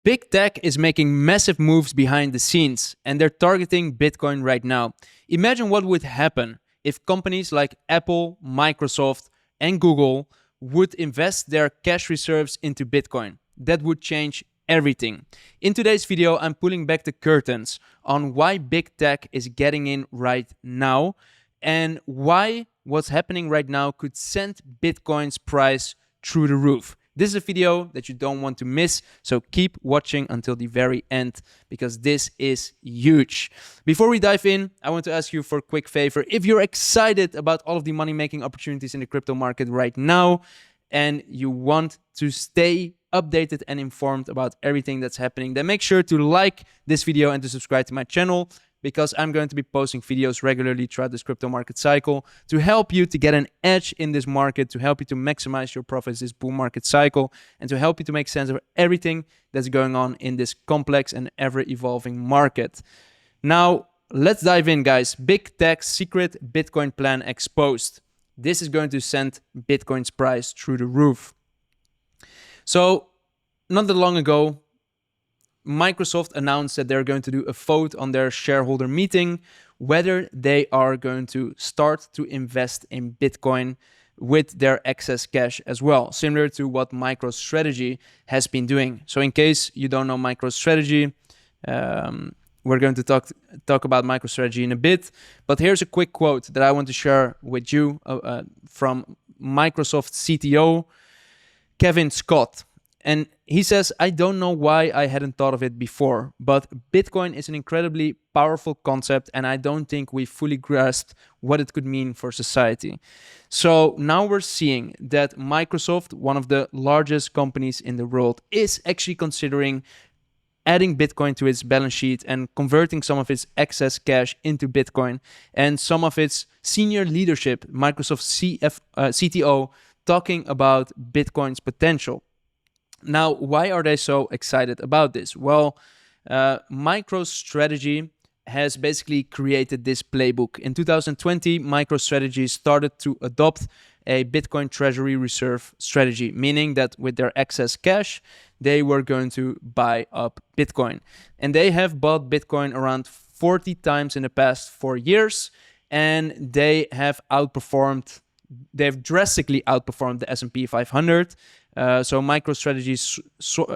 Big tech is making massive moves behind the scenes, and they're targeting Bitcoin right now. Imagine what would happen if companies like Apple, Microsoft, and Google would invest their cash reserves into Bitcoin. That would change everything. In today's video, I'm pulling back the curtains on why big tech is getting in right now and why what's happening right now could send Bitcoin's price through the roof. This is a video that you don't want to miss, so keep watching until the very end because this is huge. Before we dive in, I want to ask you for a quick favor. If you're excited about all of the money-making opportunities in the crypto market right now and you want to stay updated and informed about everything that's happening, then make sure to like this video and to subscribe to my channel, because I'm going to be posting videos regularly throughout this crypto market cycle to help you to get an edge in this market, to help you to maximize your profits this bull market cycle, and to help you to make sense of everything that's going on in this complex and ever-evolving market. Now, let's dive in, guys. Big tech's secret Bitcoin plan exposed. This is going to send Bitcoin's price through the roof. So, not that long ago, Microsoft announced that they're going to do a vote on their shareholder meeting whether they are going to start to invest in Bitcoin with their excess cash as well, similar to what MicroStrategy has been doing. So in case you don't know MicroStrategy, we're going to talk about MicroStrategy in a bit, but here's a quick quote that I want to share with you from Microsoft CTO Kevin Scott. And he says, "I don't know why I hadn't thought of it before, but Bitcoin is an incredibly powerful concept and I don't think we fully grasped what it could mean for society." So now we're seeing that Microsoft, one of the largest companies in the world, is actually considering adding Bitcoin to its balance sheet and converting some of its excess cash into Bitcoin. And some of its senior leadership, Microsoft CTO, talking about Bitcoin's potential. Now, why are they so excited about this? Well, MicroStrategy has basically created this playbook. In 2020, MicroStrategy started to adopt a Bitcoin treasury reserve strategy, meaning that with their excess cash, they were going to buy up Bitcoin. And they have bought Bitcoin around 40 times in the past 4 years, and they have they've drastically outperformed the S&P 500. So MicroStrategy's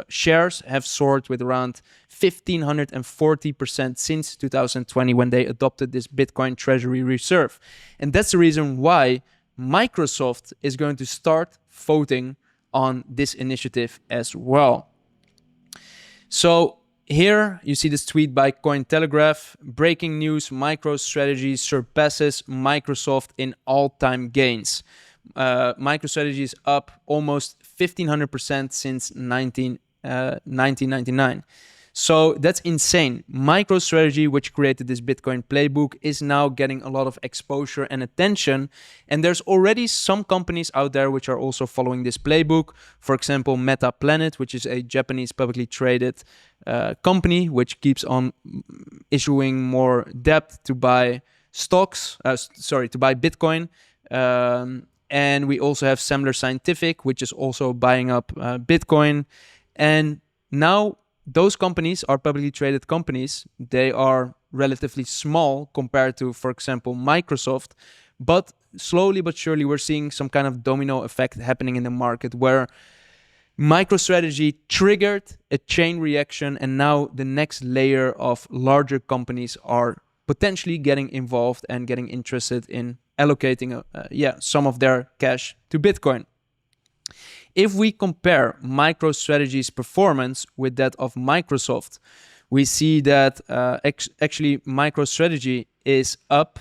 shares have soared with around 1,540% since 2020 when they adopted this Bitcoin treasury reserve. And that's the reason why Microsoft is going to start voting on this initiative as well. So here you see this tweet by Cointelegraph. Breaking news: MicroStrategy surpasses Microsoft in all-time gains. MicroStrategy is up almost 1,500% since 1999. So that's insane. MicroStrategy, which created this Bitcoin playbook, is now getting a lot of exposure and attention. And there's already some companies out there which are also following this playbook. For example, Meta Planet, which is a Japanese publicly traded company which keeps on issuing more debt to buy to buy Bitcoin. And we also have Saylor Scientific, which is also buying up Bitcoin. And now those companies are publicly traded companies. They are relatively small compared to, for example, Microsoft. But slowly but surely, we're seeing some kind of domino effect happening in the market where MicroStrategy triggered a chain reaction. And now the next layer of larger companies are potentially getting involved and getting interested in allocating some of their cash to Bitcoin. If we compare MicroStrategy's performance with that of Microsoft, we see that actually MicroStrategy is up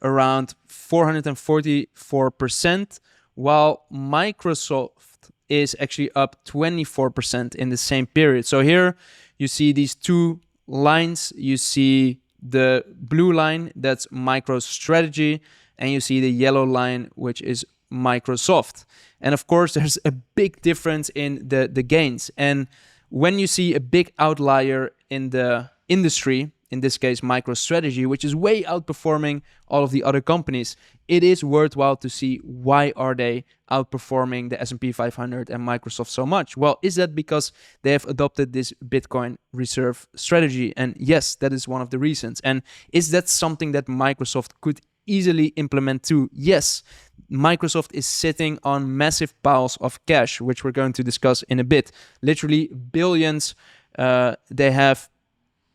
around 444%, while Microsoft is actually up 24% in the same period. So here you see these two lines. You see the blue line, that's MicroStrategy, and you see the yellow line, which is Microsoft. And of course, there's a big difference in the gains. And when you see a big outlier in the industry, in this case MicroStrategy, which is way outperforming all of the other companies, it is worthwhile to see why are they outperforming the S&P 500 and Microsoft so much. Well, is that because they have adopted this Bitcoin reserve strategy? And yes, that is one of the reasons. And is that something that Microsoft could easily implement too? Yes. Microsoft is sitting on massive piles of cash, which we're going to discuss in a bit. Literally billions they have,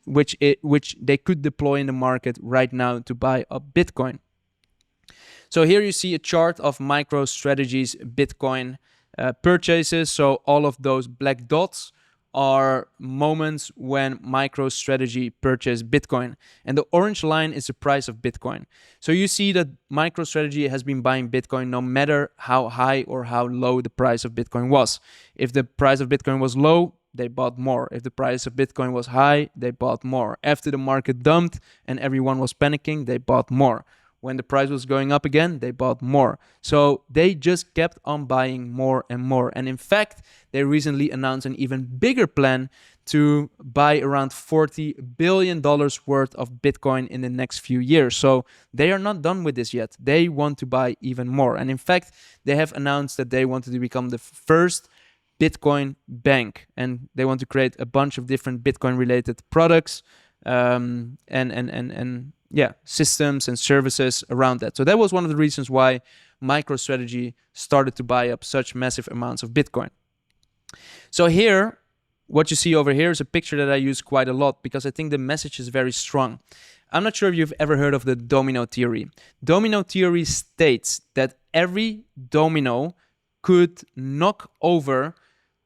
which they could deploy in the market right now to buy up Bitcoin. So here you see a chart of MicroStrategy's Bitcoin purchases. So all of those black dots are moments when MicroStrategy purchased Bitcoin. And the orange line is the price of Bitcoin. So you see that MicroStrategy has been buying Bitcoin no matter how high or how low the price of Bitcoin was. If the price of Bitcoin was low, they bought more. If the price of Bitcoin was high, they bought more. After the market dumped and everyone was panicking, they bought more. When the price was going up again, they bought more. So they just kept on buying more and more. And in fact, they recently announced an even bigger plan to buy around $40 billion worth of Bitcoin in the next few years. So they are not done with this yet. They want to buy even more. And in fact, they have announced that they wanted to become the first Bitcoin bank. And they want to create a bunch of different Bitcoin related products systems and services around that. So that was one of the reasons why MicroStrategy started to buy up such massive amounts of Bitcoin. So here, what you see over here is a picture that I use quite a lot because I think the message is very strong. I'm not sure if you've ever heard of the domino theory. Domino theory states that every domino could knock over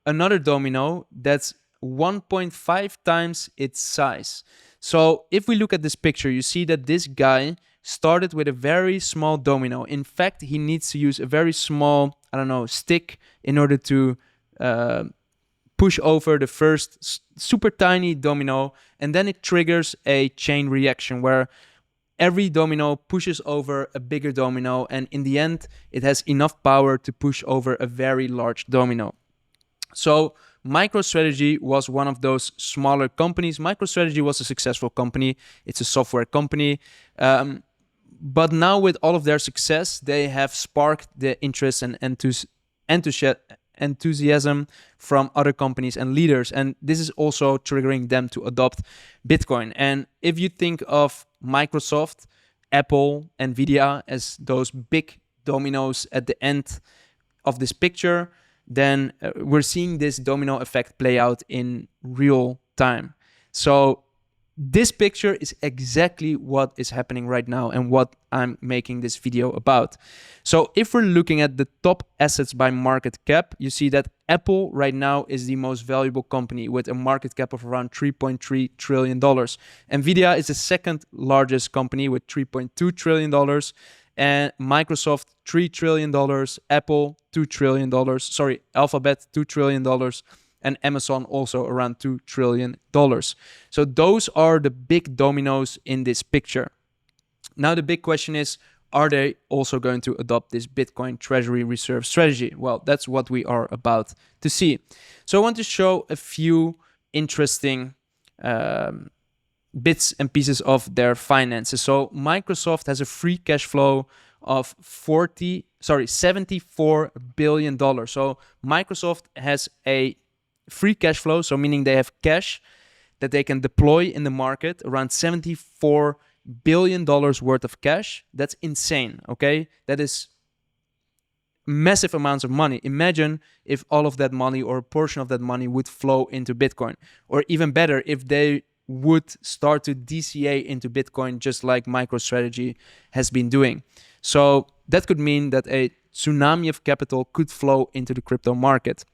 another domino that's 1.5 times its size. So if we look at this picture, you see that this guy started with a very small domino. In fact, he needs to use a very small, stick in order to push over the first super tiny domino. And then it triggers a chain reaction where every domino pushes over a bigger domino. And in the end, it has enough power to push over a very large domino. So MicroStrategy was one of those smaller companies. MicroStrategy was a successful company. It's a software company. But now with all of their success, they have sparked the interest and enthusiasm from other companies and leaders. And this is also triggering them to adopt Bitcoin. And if you think of Microsoft, Apple, NVIDIA as those big dominoes at the end of this picture, then we're seeing this domino effect play out in real time. So this picture is exactly what is happening right now and what I'm making this video about. So if we're looking at the top assets by market cap, you see that Apple right now is the most valuable company with a market cap of around $3.3 trillion. NVIDIA is the second largest company with $3.2 trillion. And Microsoft, $3 trillion, Apple, $2 trillion, Alphabet, $2 trillion, and Amazon also around $2 trillion. So those are the big dominoes in this picture. Now the big question is, are they also going to adopt this Bitcoin treasury reserve strategy? Well, that's what we are about to see. So I want to show a few interesting bits and pieces of their finances. So Microsoft has a free cash flow of $74 billion. So Microsoft has a free cash flow, so meaning they have cash that they can deploy in the market, around $74 billion worth of cash. That's insane, okay? That is massive amounts of money. Imagine if all of that money or a portion of that money would flow into Bitcoin. Or even better, if they would start to DCA into Bitcoin just like MicroStrategy has been doing. So that could mean that a tsunami of capital could flow into the crypto market,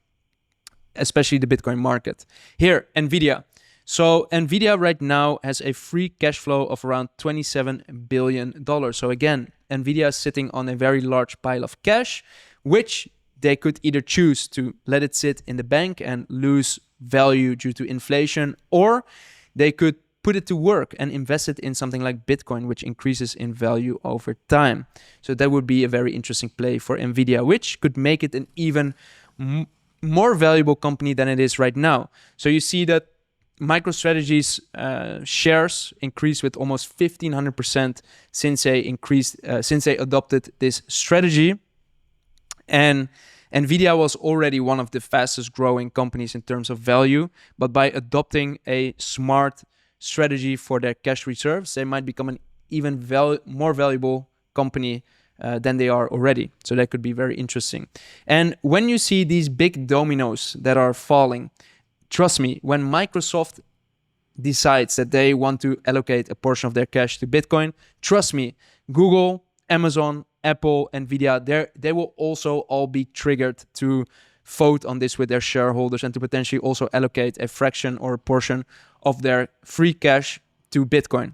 especially the Bitcoin market. Here, NVIDIA. So NVIDIA right now has a free cash flow of around $27 billion. So again, NVIDIA is sitting on a very large pile of cash, which they could either choose to let it sit in the bank and lose value due to inflation, or they could put it to work and invest it in something like Bitcoin, which increases in value over time. So that would be a very interesting play for NVIDIA, which could make it an even more valuable company than it is right now. So you see that MicroStrategy's shares increased with almost 1,500% since they adopted this strategy. And Nvidia was already one of the fastest growing companies in terms of value, but by adopting a smart strategy for their cash reserves, they might become an even more valuable company than they are already. So that could be very interesting. And when you see these big dominoes that are falling, trust me, when Microsoft decides that they want to allocate a portion of their cash to Bitcoin, trust me, Google, Amazon, Apple, Nvidia, they will also all be triggered to vote on this with their shareholders and to potentially also allocate a fraction or a portion of their free cash to Bitcoin.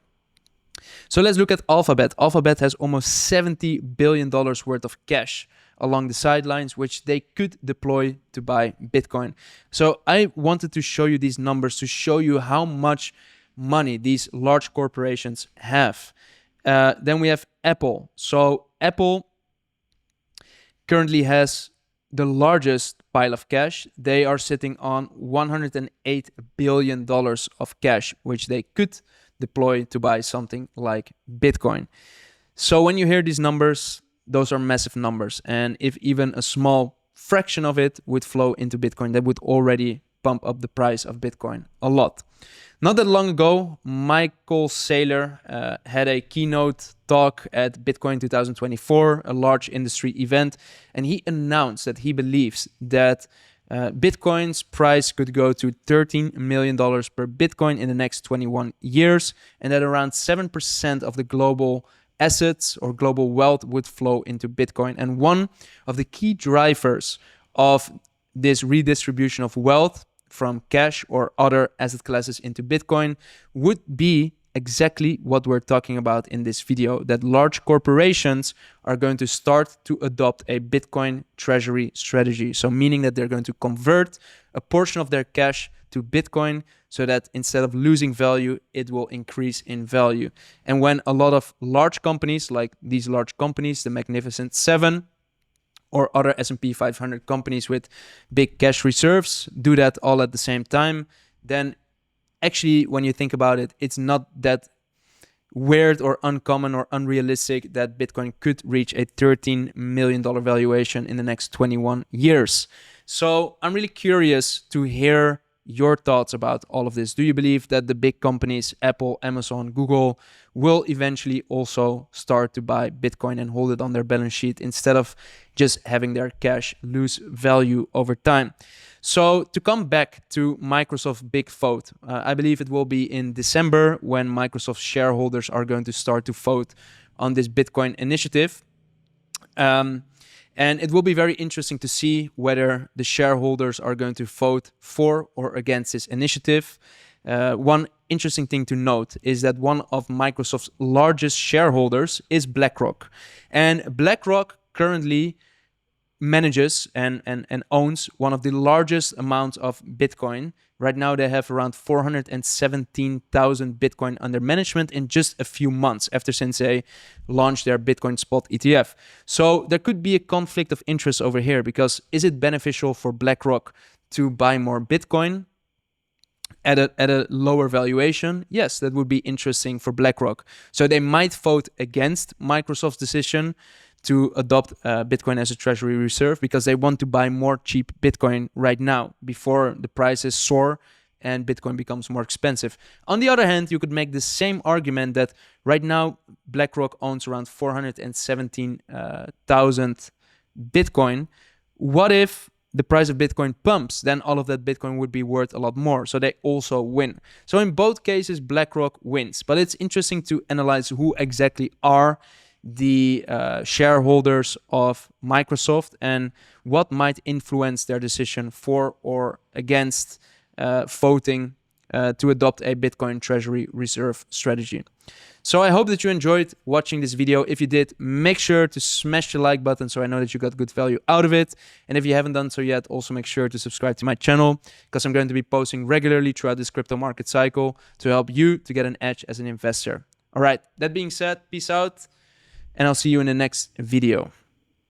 So let's look at Alphabet. Alphabet has almost $70 billion worth of cash along the sidelines, which they could deploy to buy Bitcoin. So I wanted to show you these numbers to show you how much money these large corporations have. Then we have Apple. So Apple currently has the largest pile of cash. They are sitting on $108 billion of cash, which they could deploy to buy something like Bitcoin. So when you hear these numbers, those are massive numbers. And if even a small fraction of it would flow into Bitcoin, that would already pump up the price of Bitcoin a lot. Not that long ago, Michael Saylor had a keynote talk at Bitcoin 2024, a large industry event, and he announced that he believes that Bitcoin's price could go to $13 million per Bitcoin in the next 21 years, and that around 7% of the global assets or global wealth would flow into Bitcoin. And one of the key drivers of this redistribution of wealth from cash or other asset classes into Bitcoin would be exactly what we're talking about in this video, that large corporations are going to start to adopt a Bitcoin treasury strategy. So meaning that they're going to convert a portion of their cash to Bitcoin so that instead of losing value, it will increase in value. And when a lot of large companies, like these large companies, the Magnificent Seven, or other S&P 500 companies with big cash reserves do that all at the same time, then actually, when you think about it, it's not that weird or uncommon or unrealistic that Bitcoin could reach a $13 million valuation in the next 21 years. So I'm really curious to hear your thoughts about all of this. Do you believe that the big companies, Apple, Amazon, Google, will eventually also start to buy Bitcoin and hold it on their balance sheet instead of just having their cash lose value over time? So to come back to Microsoft's big vote, I believe it will be in December when Microsoft shareholders are going to start to vote on this Bitcoin initiative. And it will be very interesting to see whether the shareholders are going to vote for or against this initiative. One interesting thing to note is that one of Microsoft's largest shareholders is BlackRock. And BlackRock currently manages and owns one of the largest amounts of Bitcoin. Right now, they have around 417,000 Bitcoin under management in just a few months since they launched their Bitcoin spot ETF. So there could be a conflict of interest over here, because is it beneficial for BlackRock to buy more Bitcoin at a lower valuation? Yes, that would be interesting for BlackRock. So they might vote against Microsoft's decision to adopt Bitcoin as a treasury reserve because they want to buy more cheap Bitcoin right now before the prices soar and Bitcoin becomes more expensive. On the other hand, you could make the same argument that right now BlackRock owns around 417,000 Bitcoin. What if the price of Bitcoin pumps? Then all of that Bitcoin would be worth a lot more. So they also win. So in both cases, BlackRock wins. But it's interesting to analyze who exactly are the shareholders of Microsoft and what might influence their decision for or against voting to adopt a Bitcoin treasury reserve strategy. So I hope that you enjoyed watching this video. If you did, make sure to smash the like button so I know that you got good value out of it. And if you haven't done so yet, also make sure to subscribe to my channel, because I'm going to be posting regularly throughout this crypto market cycle to help you to get an edge as an investor. All right, that being said, peace out, and I'll see you in the next video.